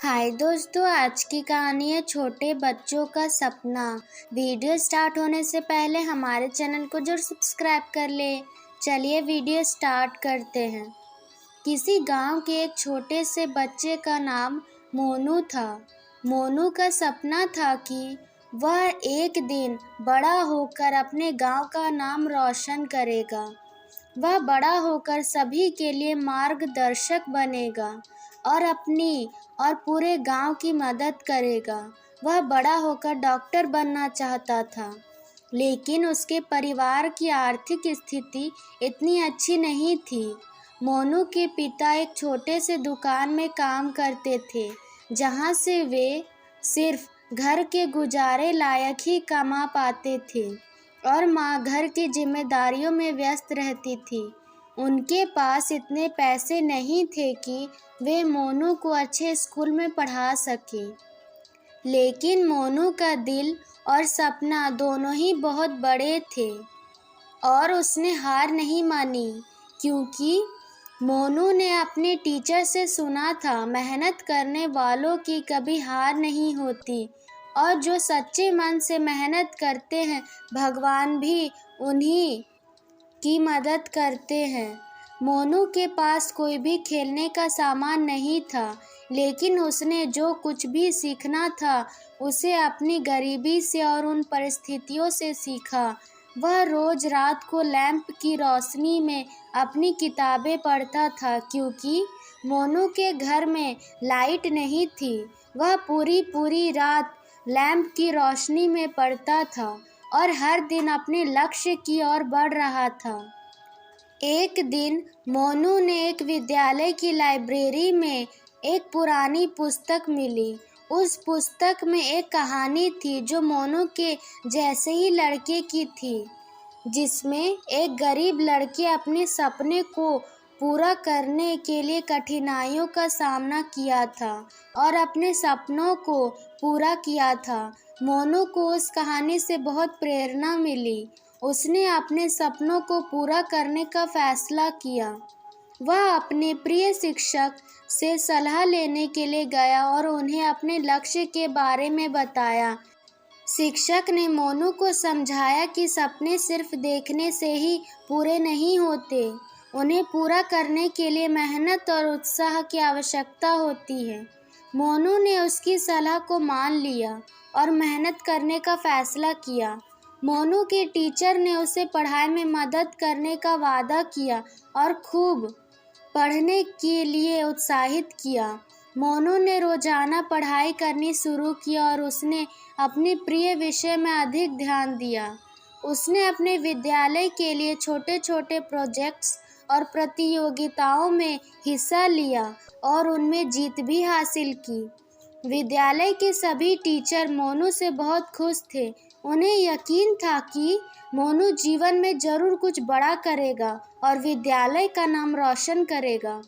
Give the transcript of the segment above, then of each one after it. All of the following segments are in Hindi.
हाय दोस्तों, आज की कहानी है छोटे बच्चों का सपना। वीडियो स्टार्ट होने से पहले हमारे चैनल को जरूर सब्सक्राइब कर ले। चलिए वीडियो स्टार्ट करते हैं। किसी गांव के एक छोटे से बच्चे का नाम मोनू था। मोनू का सपना था कि वह एक दिन बड़ा होकर अपने गांव का नाम रोशन करेगा। वह बड़ा होकर सभी के लिए मार्गदर्शक बनेगा और अपनी और पूरे गांव की मदद करेगा। वह बड़ा होकर डॉक्टर बनना चाहता था, लेकिन उसके परिवार की आर्थिक स्थिति इतनी अच्छी नहीं थी। मोनू के पिता एक छोटे से दुकान में काम करते थे, जहां से वे सिर्फ घर के गुजारे लायक ही कमा पाते थे और माँ घर की जिम्मेदारियों में व्यस्त रहती थी। उनके पास इतने पैसे नहीं थे कि वे मोनू को अच्छे स्कूल में पढ़ा सके। लेकिन मोनू का दिल और सपना दोनों ही बहुत बड़े थे और उसने हार नहीं मानी, क्योंकि मोनू ने अपने टीचर से सुना था, मेहनत करने वालों की कभी हार नहीं होती और जो सच्चे मन से मेहनत करते हैं भगवान भी उन्हीं की मदद करते हैं। मोनू के पास कोई भी खेलने का सामान नहीं था, लेकिन उसने जो कुछ भी सीखना था उसे अपनी गरीबी से और उन परिस्थितियों से सीखा। वह रोज रात को लैंप की रोशनी में अपनी किताबें पढ़ता था, क्योंकि मोनू के घर में लाइट नहीं थी। वह पूरी रात लैंप की रोशनी में पढ़ता था और हर दिन अपने लक्ष्य की ओर बढ़ रहा था। एक दिन मोनू ने एक विद्यालय की लाइब्रेरी में एक पुरानी पुस्तक मिली। उस पुस्तक में एक कहानी थी जो मोनू के जैसे ही लड़के की थी, जिसमें एक गरीब लड़के अपने सपने को पूरा करने के लिए कठिनाइयों का सामना किया था और अपने सपनों को पूरा किया था। मोनू को उस कहानी से बहुत प्रेरणा मिली। उसने अपने सपनों को पूरा करने का फैसला किया। वह अपने प्रिय शिक्षक से सलाह लेने के लिए गया और उन्हें अपने लक्ष्य के बारे में बताया। शिक्षक ने मोनू को समझाया कि सपने सिर्फ देखने से ही पूरे नहीं होते, उन्हें पूरा करने के लिए मेहनत और उत्साह की आवश्यकता होती है। मोनू ने उसकी सलाह को मान लिया और मेहनत करने का फैसला किया। मोनू के टीचर ने उसे पढ़ाई में मदद करने का वादा किया और खूब पढ़ने के लिए उत्साहित किया। मोनू ने रोजाना पढ़ाई करनी शुरू की और उसने अपने प्रिय विषय में अधिक ध्यान दिया। उसने अपने विद्यालय के लिए छोटे छोटे प्रोजेक्ट्स और प्रतियोगिताओं में हिस्सा लिया और उनमें जीत भी हासिल की। विद्यालय के सभी टीचर मोनू से बहुत खुश थे। उन्हें यकीन था कि मोनू जीवन में जरूर कुछ बड़ा करेगा और विद्यालय का नाम रोशन करेगा।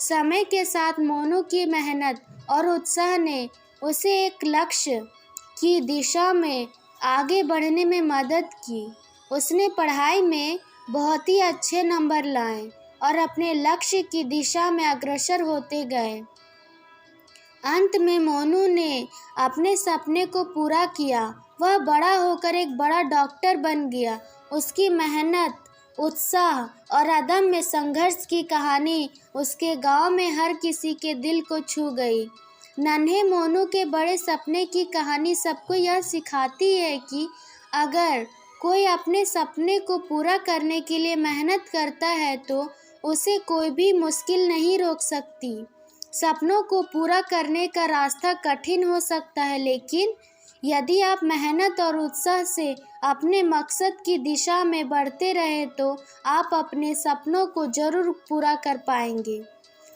समय के साथ मोनू की मेहनत और उत्साह ने उसे एक लक्ष्य की दिशा में आगे बढ़ने में मदद की। उसने पढ़ाई में बहुत ही अच्छे नंबर लाए और अपने लक्ष्य की दिशा में अग्रसर होते गए। अंत में मोनू ने अपने सपने को पूरा किया। वह बड़ा होकर एक बड़ा डॉक्टर बन गया। उसकी मेहनत, उत्साह और अदम्य संघर्ष की कहानी उसके गांव में हर किसी के दिल को छू गई। नन्हे मोनू के बड़े सपने की कहानी सबको यह सिखाती है कि अगर कोई अपने सपने को पूरा करने के लिए मेहनत करता है तो उसे कोई भी मुश्किल नहीं रोक सकती। सपनों को पूरा करने का रास्ता कठिन हो सकता है, लेकिन यदि आप मेहनत और उत्साह से अपने मकसद की दिशा में बढ़ते रहे तो आप अपने सपनों को जरूर पूरा कर पाएंगे।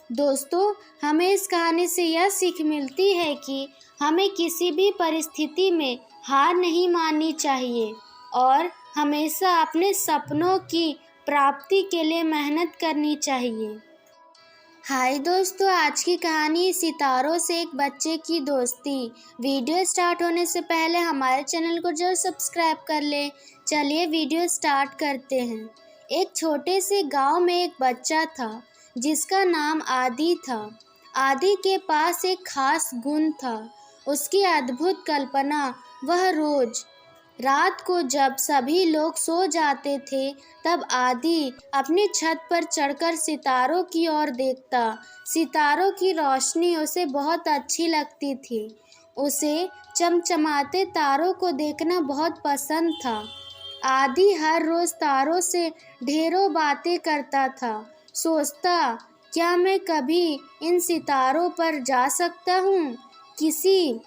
दोस्तों, हमें इस कहानी से यह सीख मिलती है कि हमें किसी भी परिस्थिति में हार नहीं माननी चाहिए और हमेशा अपने सपनों की प्राप्ति के लिए मेहनत करनी चाहिए। हाय दोस्तों, आज की कहानी सितारों से एक बच्चे की दोस्ती। वीडियो स्टार्ट होने से पहले हमारे चैनल को जरूर सब्सक्राइब कर ले। चलिए वीडियो स्टार्ट करते हैं। एक छोटे से गांव में एक बच्चा था जिसका नाम आदि था। आदि के पास एक खास गुण था, उसकी अद्भुत कल्पना। वह रोज रात को जब सभी लोग सो जाते थे, तब आदि अपनी छत पर चढ़कर सितारों की ओर देखता। सितारों की रोशनी उसे बहुत अच्छी लगती थी। उसे चमचमाते तारों को देखना बहुत पसंद था। आदि हर रोज तारों से ढेरों बातें करता था। सोचता, क्या मैं कभी इन सितारों पर जा सकता हूँ? किसी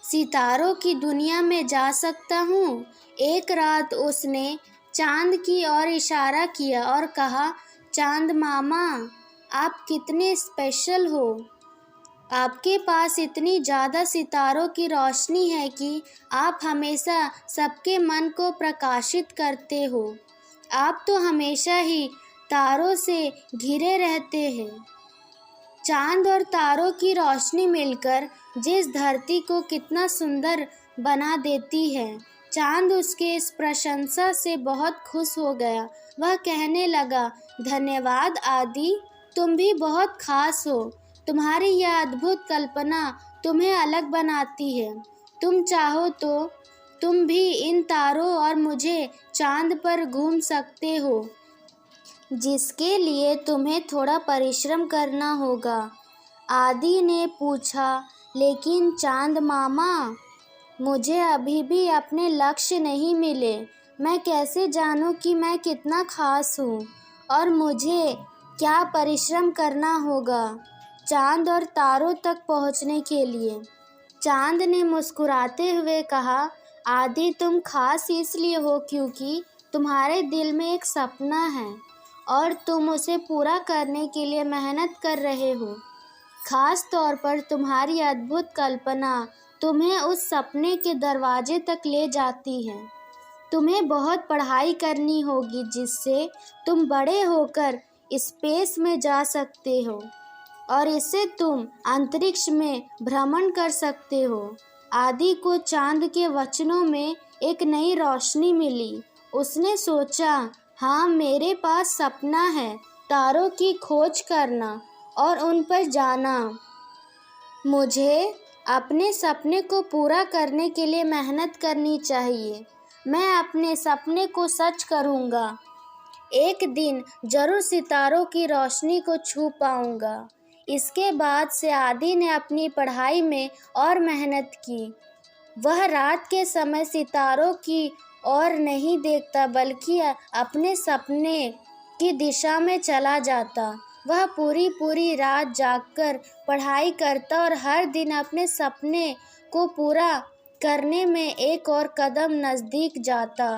सितारों की दुनिया में जा सकता हूँ। एक रात उसने चांद की ओर इशारा किया और कहा, चांद मामा, आप कितने स्पेशल हो। आपके पास इतनी ज़्यादा सितारों की रोशनी है कि आप हमेशा सबके मन को प्रकाशित करते हो। आप तो हमेशा ही तारों से घिरे रहते हैं। चांद और तारों की रोशनी मिलकर जिस धरती को कितना सुंदर बना देती है। चांद उसके इस प्रशंसा से बहुत खुश हो गया। वह कहने लगा, धन्यवाद आदि, तुम भी बहुत खास हो। तुम्हारी यह अद्भुत कल्पना तुम्हें अलग बनाती है। तुम चाहो तो तुम भी इन तारों और मुझे चांद पर घूम सकते हो, जिसके लिए तुम्हें थोड़ा परिश्रम करना होगा। आदि ने पूछा, लेकिन चांद मामा, मुझे अभी भी अपने लक्ष्य नहीं मिले। मैं कैसे जानूं कि मैं कितना खास हूँ और मुझे क्या परिश्रम करना होगा चांद और तारों तक पहुँचने के लिए? चांद ने मुस्कुराते हुए कहा, आदि, तुम खास इसलिए हो क्योंकि तुम्हारे दिल में एक सपना है और तुम उसे पूरा करने के लिए मेहनत कर रहे हो। खास तौर पर तुम्हारी अद्भुत कल्पना तुम्हें उस सपने के दरवाजे तक ले जाती है। तुम्हें बहुत पढ़ाई करनी होगी जिससे तुम बड़े होकर स्पेस में जा सकते हो और इससे तुम अंतरिक्ष में भ्रमण कर सकते हो। आदि को चांद के वचनों में एक नई रोशनी मिली। उसने सोचा, हाँ, मेरे पास सपना है, तारों की खोज करना और उन पर जाना। मुझे अपने सपने को पूरा करने के लिए मेहनत करनी चाहिए। मैं अपने सपने को सच करूँगा। एक दिन जरूर सितारों की रोशनी को छू पाऊँगा। इसके बाद से आदि ने अपनी पढ़ाई में और मेहनत की। वह रात के समय सितारों की और नहीं देखता, बल्कि अपने सपने की दिशा में चला जाता। वह पूरी रात जागकर पढ़ाई करता और हर दिन अपने सपने को पूरा करने में एक और कदम नज़दीक जाता।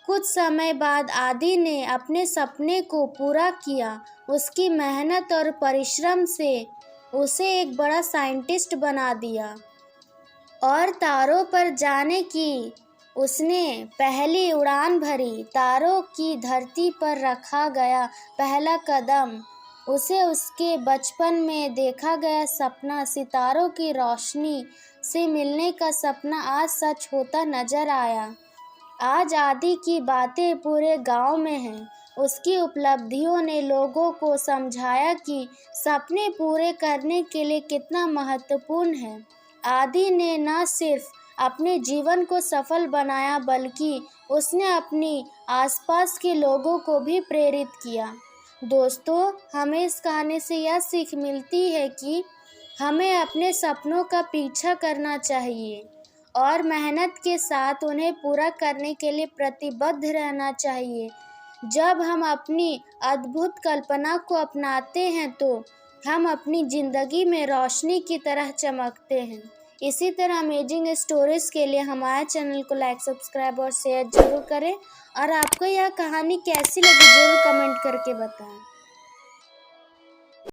कुछ समय बाद आदि ने अपने सपने को पूरा किया। उसकी मेहनत और परिश्रम से उसे एक बड़ा साइंटिस्ट बना दिया और तारों पर जाने की उसने पहली उड़ान भरी। तारों की धरती पर रखा गया पहला कदम उसे उसके बचपन में देखा गया सपना, सितारों की रोशनी से मिलने का सपना, आज सच होता नजर आया। आज आदि की बातें पूरे गांव में हैं। उसकी उपलब्धियों ने लोगों को समझाया कि सपने पूरे करने के लिए कितना महत्वपूर्ण है। आदि ने न सिर्फ अपने जीवन को सफल बनाया, बल्कि उसने अपनी आसपास के लोगों को भी प्रेरित किया। दोस्तों, हमें इस कहानी से यह सीख मिलती है कि हमें अपने सपनों का पीछा करना चाहिए और मेहनत के साथ उन्हें पूरा करने के लिए प्रतिबद्ध रहना चाहिए। जब हम अपनी अद्भुत कल्पना को अपनाते हैं तो हम अपनी ज़िंदगी में रोशनी की तरह चमकते हैं। इसी तरह अमेजिंग स्टोरीज़ के लिए हमारे चैनल को लाइक, सब्सक्राइब और शेयर ज़रूर करें। और आपको यह कहानी कैसी लगी ज़रूर कमेंट करके बताएं।